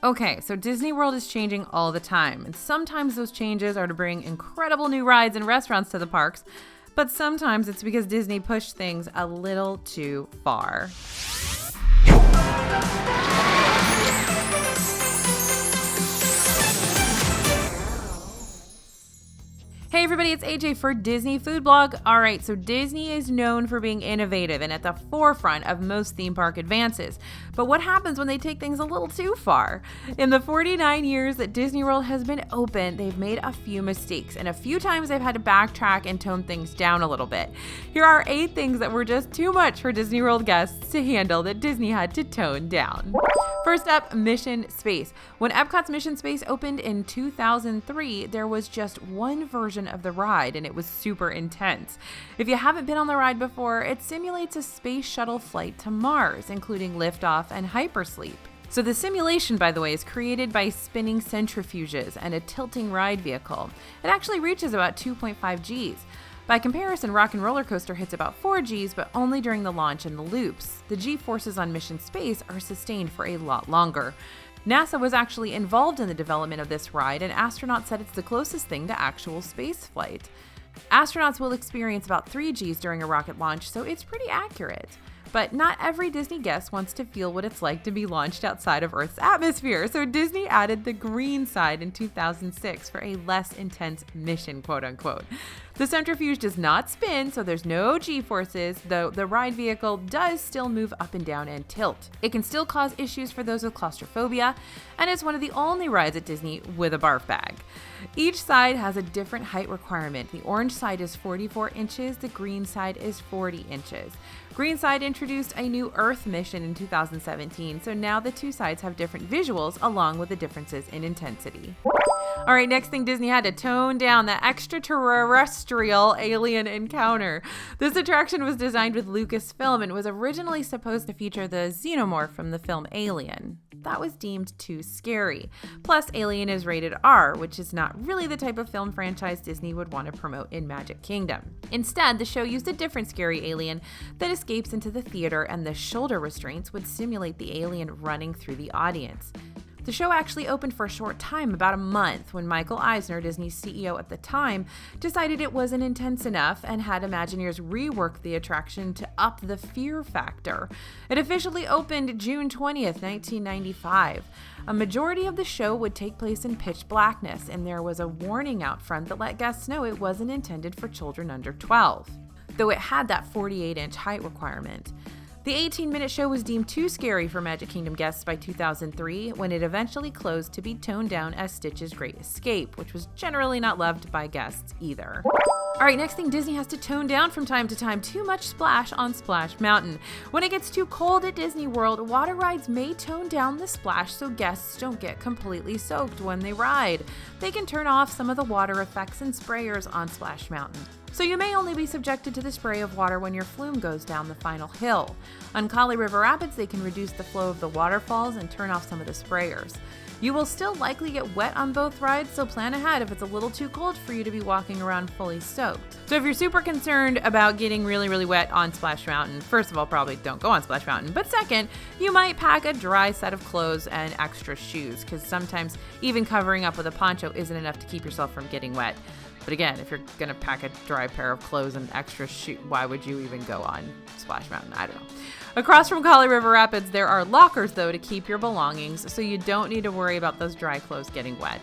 Okay, so Disney World is changing all the time, and sometimes those changes are to bring incredible new rides and restaurants to the parks, but sometimes it's because Disney pushed things a little too far. Hey everybody, it's AJ for Disney Food Blog. All right, so Disney is known for being innovative and at the forefront of most theme park advances. But what happens when they take things a little too far? In the 49 years that Disney World has been open, they've made a few mistakes, and a few times they've had to backtrack and tone things down a little bit. Here are 8 things that were just too much for Disney World guests to handle that Disney had to tone down. First up, Mission Space. When Epcot's Mission Space opened in 2003, there was just one version of the ride, and it was super intense. If you haven't been on the ride before, it simulates a space shuttle flight to Mars, including liftoff and hypersleep. So the simulation, by the way, is created by spinning centrifuges and a tilting ride vehicle. It actually reaches about 2.5 Gs. By comparison, Rock and Roller Coaster hits about 4 Gs, but only during the launch and the loops. The G-forces on Mission Space are sustained for a lot longer. NASA was actually involved in the development of this ride, and astronauts said it's the closest thing to actual space flight. Astronauts will experience about 3 Gs during a rocket launch, so it's pretty accurate. But not every Disney guest wants to feel what it's like to be launched outside of Earth's atmosphere, so Disney added the green side in 2006 for a less intense mission, quote unquote. The centrifuge does not spin, so there's no G-forces, though the ride vehicle does still move up and down and tilt. It can still cause issues for those with claustrophobia, and it's one of the only rides at Disney with a barf bag. Each side has a different height requirement. The orange side is 44 inches, the green side is 40 inches. Green side introduced a new Earth mission in 2017, so now the two sides have different visuals along with the differences in intensity. All right, next thing, Disney had to tone down the extraterrestrial alien encounter. This attraction was designed with Lucasfilm and was originally supposed to feature the xenomorph from the film Alien. That was deemed too scary. Plus, Alien is rated R, which is not really the type of film franchise Disney would want to promote in Magic Kingdom. Instead, the show used a different scary alien that escapes into the theater, and the shoulder restraints would simulate the alien running through the audience. The show actually opened for a short time, about a month, when Michael Eisner, Disney's CEO at the time, decided it wasn't intense enough and had Imagineers rework the attraction to up the fear factor. It officially opened June 20th, 1995. A majority of the show would take place in pitch blackness, and there was a warning out front that let guests know it wasn't intended for children under 12, though it had that 48-inch height requirement. The 18-minute show was deemed too scary for Magic Kingdom guests by 2003, when it eventually closed to be toned down as Stitch's Great Escape, which was generally not loved by guests either. All right, next thing, Disney has to tone down from time to time too much splash on Splash Mountain. When it gets too cold at Disney World, water rides may tone down the splash so guests don't get completely soaked when they ride. They can turn off some of the water effects and sprayers on Splash Mountain, so you may only be subjected to the spray of water when your flume goes down the final hill. On Kali River Rapids, they can reduce the flow of the waterfalls and turn off some of the sprayers. You will still likely get wet on both rides, so plan ahead if it's a little too cold for you to be walking around fully soaked. So if you're super concerned about getting really wet on Splash Mountain, first of all, probably don't go on Splash Mountain. But second, you might pack a dry set of clothes and extra shoes, because sometimes even covering up with a poncho isn't enough to keep yourself from getting wet. But again, if you're going to pack a dry pair of clothes and extra shoes, why would you even go on Splash Mountain? I don't know. Across from Kali River Rapids, there are lockers, though, to keep your belongings, so you don't need to worry about those dry clothes getting wet.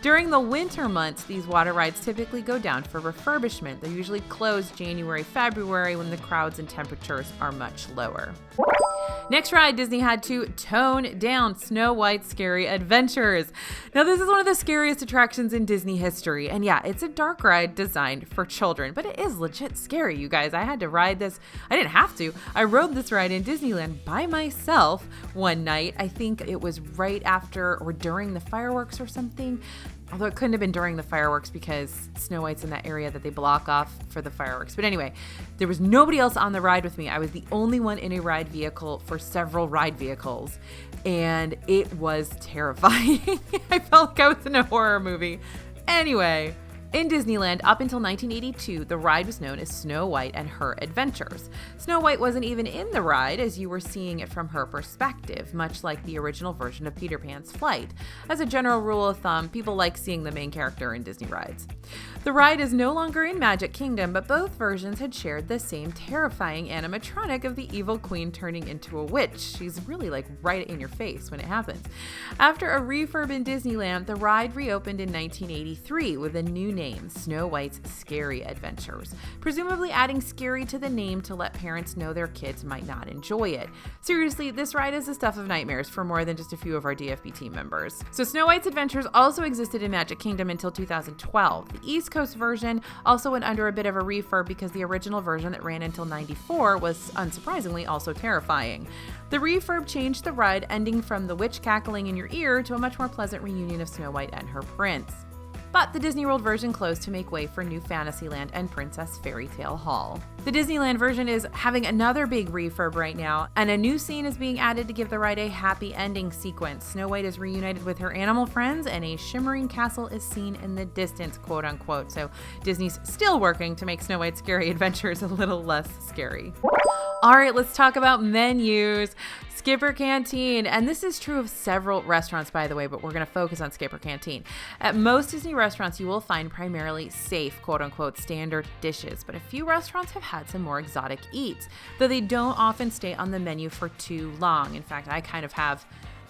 During the winter months, these water rides typically go down for refurbishment. They're usually closed January, February, when the crowds and temperatures are much lower. Next ride, Disney had to tone down Snow White's Scary Adventures. Now, this is one of the scariest attractions in Disney history. And yeah, it's a dark ride designed for children, but it is legit scary, you guys. I had to ride this. I didn't have to. I rode this ride in Disneyland by myself one night. I think it was right after or during the fireworks or something. Although it couldn't have been during the fireworks because Snow White's in that area that they block off for the fireworks. But anyway, there was nobody else on the ride with me. I was the only one in a ride vehicle for several ride vehicles. And it was terrifying. I felt like I was in a horror movie. Anyway, In Disneyland, up until 1982, the ride was known as Snow White and Her Adventures. Snow White wasn't even in the ride, as you were seeing it from her perspective, much like the original version of Peter Pan's flight. As a general rule of thumb, people like seeing the main character in Disney rides. The ride is no longer in Magic Kingdom, but both versions had shared the same terrifying animatronic of the evil queen turning into a witch. She's really like right in your face when it happens. After a refurb in Disneyland, the ride reopened in 1983 with a new name, Snow White's Scary Adventures, presumably adding scary to the name to let parents know their kids might not enjoy it. Seriously, this ride is the stuff of nightmares for more than just a few of our DFB team members. So Snow White's Adventures also existed in Magic Kingdom until 2012. The East Coast version also went under a bit of a refurb because the original version that ran until 94 was, unsurprisingly, also terrifying. The refurb changed the ride, ending from the witch cackling in your ear to a much more pleasant reunion of Snow White and her prince. But the Disney World version closed to make way for New Fantasyland and Princess Fairy Tale Hall. The Disneyland version is having another big refurb right now, and a new scene is being added to give the ride a happy ending sequence. Snow White is reunited with her animal friends, and a shimmering castle is seen in the distance, quote unquote. So Disney's still working to make Snow White's Scary Adventures a little less scary. All right, let's talk about menus. Skipper Canteen, and this is true of several restaurants, by the way, but we're going to focus on Skipper Canteen. At most Disney restaurants, you will find primarily safe, quote-unquote, standard dishes, but a few restaurants have had some more exotic eats, though they don't often stay on the menu for too long. In fact, I kind of have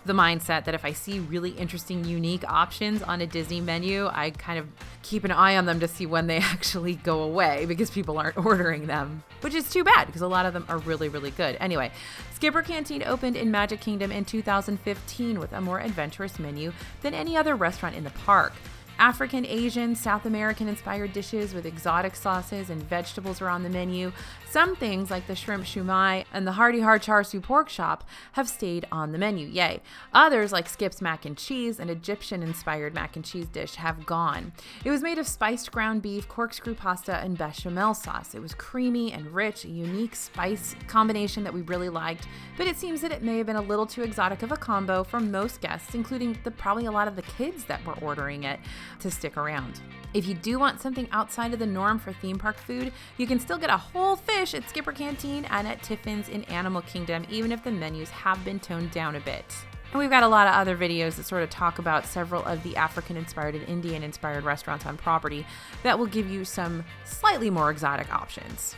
the mindset that if I see really interesting, unique options on a Disney menu, I kind of keep an eye on them to see when they actually go away because people aren't ordering them, which is too bad because a lot of them are really, really good. Anyway, Skipper Canteen opened in Magic Kingdom in 2015 with a more adventurous menu than any other restaurant in the park. African, Asian, South American inspired dishes with exotic sauces and vegetables are on the menu. Some things like the shrimp shumai and the hearty hard char siu pork chop have stayed on the menu, yay. Others like Skip's mac and cheese, an Egyptian inspired mac and cheese dish, have gone. It was made of spiced ground beef, corkscrew pasta, and bechamel sauce. It was creamy and rich, a unique spice combination that we really liked, but it seems that it may have been a little too exotic of a combo for most guests, including probably a lot of the kids that were ordering it, to stick around. If you do want something outside of the norm for theme park food, you can still get a whole fish at Skipper Canteen and at Tiffin's in Animal Kingdom, even if the menus have been toned down a bit. And we've got a lot of other videos that sort of talk about several of the African-inspired and Indian-inspired restaurants on property that will give you some slightly more exotic options.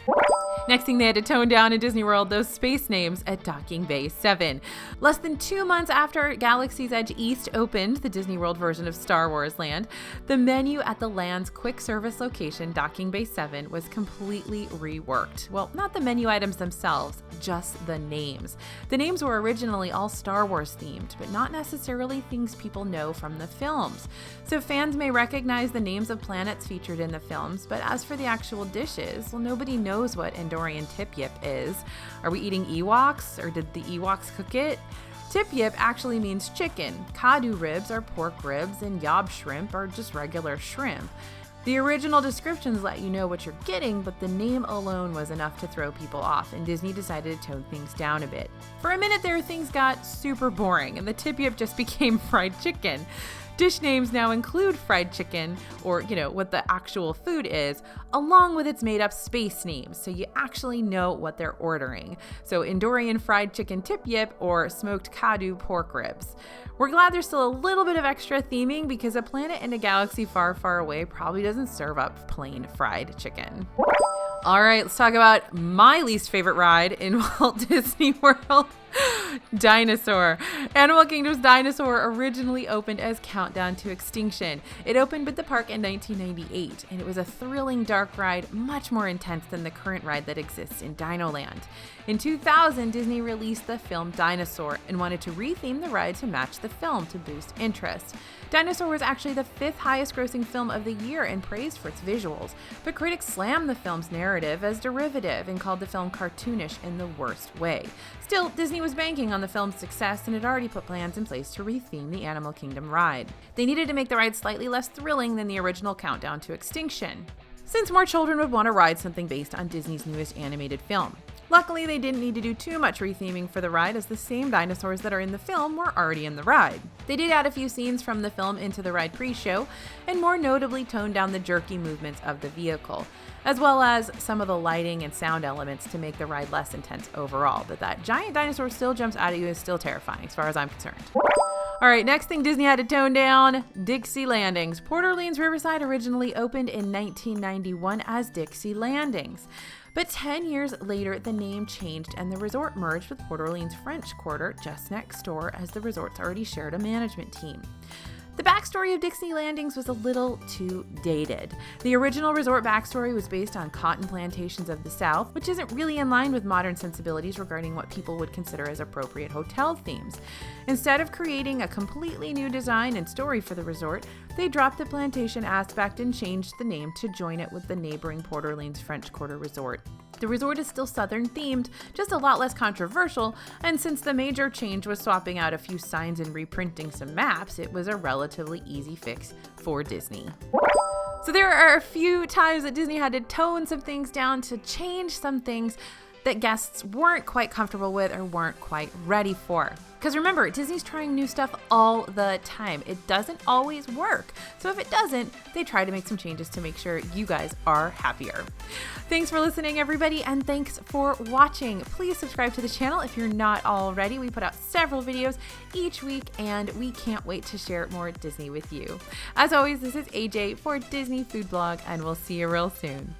Next thing they had to tone down in Disney World, those space names at Docking Bay 7. Less than 2 months after Galaxy's Edge East opened, the Disney World version of Star Wars Land, the menu at the land's quick service location, Docking Bay 7, was completely reworked. Well, not the menu items themselves, just the names. The names were originally all Star Wars themed, but not necessarily things people know from the films. So fans may recognize the names of planets featured in the films, but as for the actual dishes, well, nobody knows what Andorian Tip Yip is. Are we eating Ewoks, or did the Ewoks cook it? Tip Yip actually means chicken. Kadu ribs are pork ribs, and Yob shrimp are just regular shrimp. The original descriptions let you know what you're getting, but the name alone was enough to throw people off, and Disney decided to tone things down a bit. For a minute there, things got super boring, and the Tip Yip just became fried chicken. Dish names now include fried chicken, or, what the actual food is, along with its made-up space names, so you actually know what they're ordering. So Andorian fried chicken Tip Yip or smoked Kadu pork ribs. We're glad there's still a little bit of extra theming because a planet in a galaxy far, far away probably doesn't serve up plain fried chicken. All right, let's talk about my least favorite ride in Walt Disney World. Dinosaur. Animal Kingdom's Dinosaur originally opened as Countdown to Extinction. It opened with the park in 1998, and it was a thrilling dark ride, much more intense than the current ride that exists in Dinoland. In 2000, Disney released the film Dinosaur and wanted to retheme the ride to match the film to boost interest. Dinosaur was actually the 5th highest grossing film of the year and praised for its visuals, but critics slammed the film's narrative as derivative and called the film cartoonish in the worst way. Still, Disney was banking on the film's success and had already put plans in place to retheme the Animal Kingdom ride. They needed to make the ride slightly less thrilling than the original Countdown to Extinction, since more children would want to ride something based on Disney's newest animated film. Luckily, they didn't need to do too much retheming for the ride, as the same dinosaurs that are in the film were already in the ride. They did add a few scenes from the film into the ride pre-show, and more notably toned down the jerky movements of the vehicle, as well as some of the lighting and sound elements to make the ride less intense overall. But that giant dinosaur still jumps out at you is still terrifying as far as I'm concerned. All right, next thing Disney had to tone down, Dixie Landings. Port Orleans Riverside originally opened in 1991 as Dixie Landings. But 10 years later, the name changed and the resort merged with Port Orleans French Quarter just next door, as the resorts already shared a management team. The backstory of Dixie Landings was a little too dated. The original resort backstory was based on cotton plantations of the South, which isn't really in line with modern sensibilities regarding what people would consider as appropriate hotel themes. Instead of creating a completely new design and story for the resort, they dropped the plantation aspect and changed the name to join it with the neighboring Port Orleans French Quarter Resort. The resort is still Southern themed, just a lot less controversial, and since the major change was swapping out a few signs and reprinting some maps, it was a relatively easy fix for Disney. So there are a few times that Disney had to tone some things down to change some things that guests weren't quite comfortable with or weren't quite ready for. Because remember, Disney's trying new stuff all the time. It doesn't always work. So if it doesn't, they try to make some changes to make sure you guys are happier. Thanks for listening, everybody, and thanks for watching. Please subscribe to the channel if you're not already. We put out several videos each week, and we can't wait to share more Disney with you. As always, this is AJ for Disney Food Blog, and we'll see you real soon.